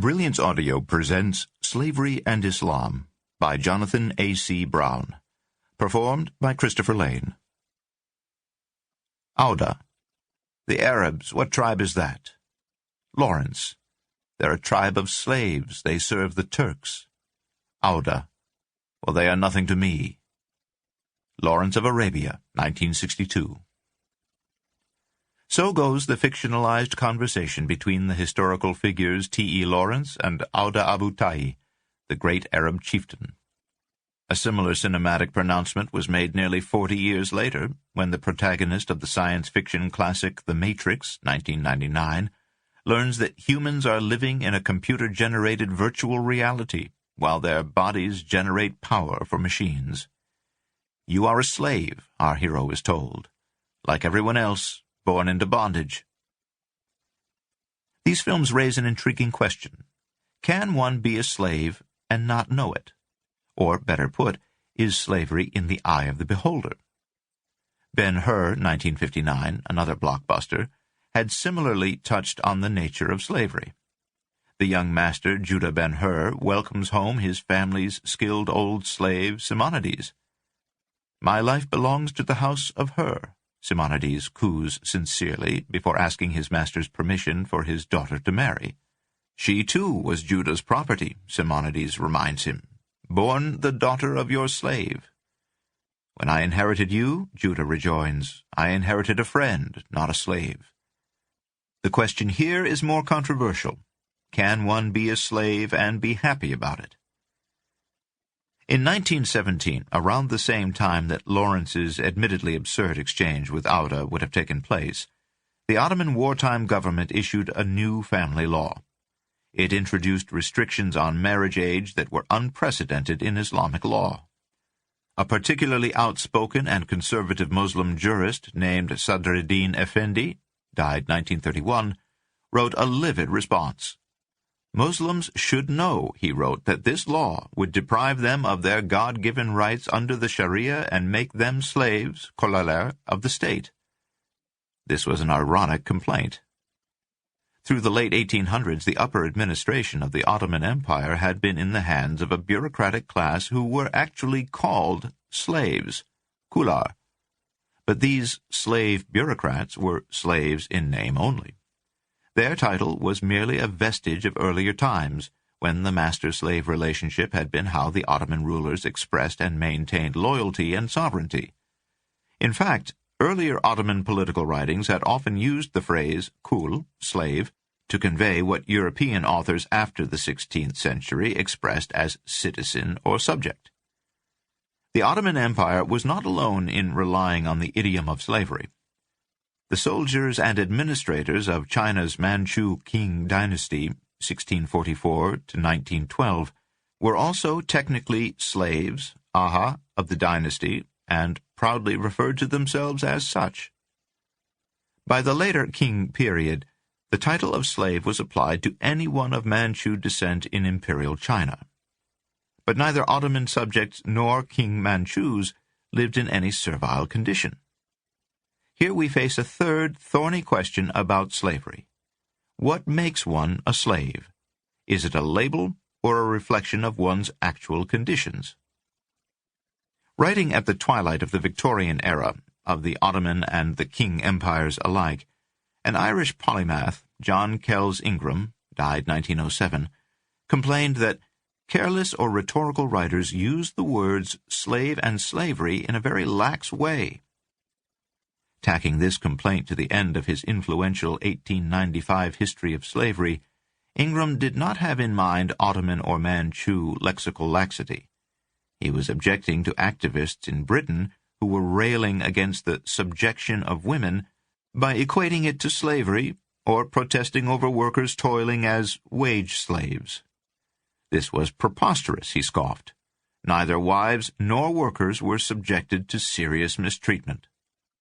Brilliance Audio presents Slavery and Islam by Jonathan A.C. Brown. Performed by Christopher Lane. Auda. The Arabs, what tribe is that? Lawrence. They're a tribe of slaves. They serve the Turks. Auda. Well, they are nothing to me. Lawrence of Arabia, 1962. So goes the fictionalized conversation between the historical figures T.E. Lawrence and Auda Abu Tai, the great Arab chieftain. A similar cinematic pronouncement was made nearly 40 years later, when the protagonist of the science fiction classic The Matrix, 1999, learns that humans are living in a computer-generated virtual reality, while their bodies generate power for machines. You are a slave, our hero is told. Like everyone else, born into bondage. These films raise an intriguing question. Can one be a slave and not know it? Or, better put, is slavery in the eye of the beholder? Ben-Hur, 1959, another blockbuster, had similarly touched on the nature of slavery. The young master, Judah Ben-Hur, welcomes home his family's skilled old slave, Simonides. My life belongs to the house of Hur, Simonides coos sincerely before asking his master's permission for his daughter to marry. She, too, was Judah's property, Simonides reminds him, born the daughter of your slave. When I inherited you, Judah rejoins, I inherited a friend, not a slave. The question here is more controversial. Can one be a slave and be happy about it? In 1917, around the same time that Lawrence's admittedly absurd exchange with Auda would have taken place, the Ottoman wartime government issued a new family law. It introduced restrictions on marriage age that were unprecedented in Islamic law. A particularly outspoken and conservative Muslim jurist named Sadreddin Effendi, died 1931, wrote a livid response. Muslims should know, he wrote, that this law would deprive them of their God-given rights under the Sharia and make them slaves, kolaler, of the state. This was an ironic complaint. Through the late 1800s, the upper administration of the Ottoman Empire had been in the hands of a bureaucratic class who were actually called slaves, kular. But these slave bureaucrats were slaves in name only. Their title was merely a vestige of earlier times, when the master-slave relationship had been how the Ottoman rulers expressed and maintained loyalty and sovereignty. In fact, earlier Ottoman political writings had often used the phrase kul, slave, to convey what European authors after the 16th century expressed as citizen or subject. The Ottoman Empire was not alone in relying on the idiom of slavery. The soldiers and administrators of China's Manchu Qing dynasty, 1644 to 1912, were also technically slaves, aha, of the dynasty, and proudly referred to themselves as such. By the later Qing period, the title of slave was applied to anyone of Manchu descent in imperial China. But neither Ottoman subjects nor King Manchus lived in any servile condition. Here we face a third thorny question about slavery. What makes one a slave? Is it a label or a reflection of one's actual conditions? Writing at the twilight of the Victorian era, of the Ottoman and the Qing empires alike, an Irish polymath, John Kells Ingram, died 1907, complained that careless or rhetorical writers used the words slave and slavery in a very lax way. Tacking this complaint to the end of his influential 1895 History of Slavery, Ingram did not have in mind Ottoman or Manchu lexical laxity. He was objecting to activists in Britain who were railing against the subjection of women by equating it to slavery or protesting over workers toiling as wage slaves. This was preposterous, he scoffed. Neither wives nor workers were subjected to serious mistreatment.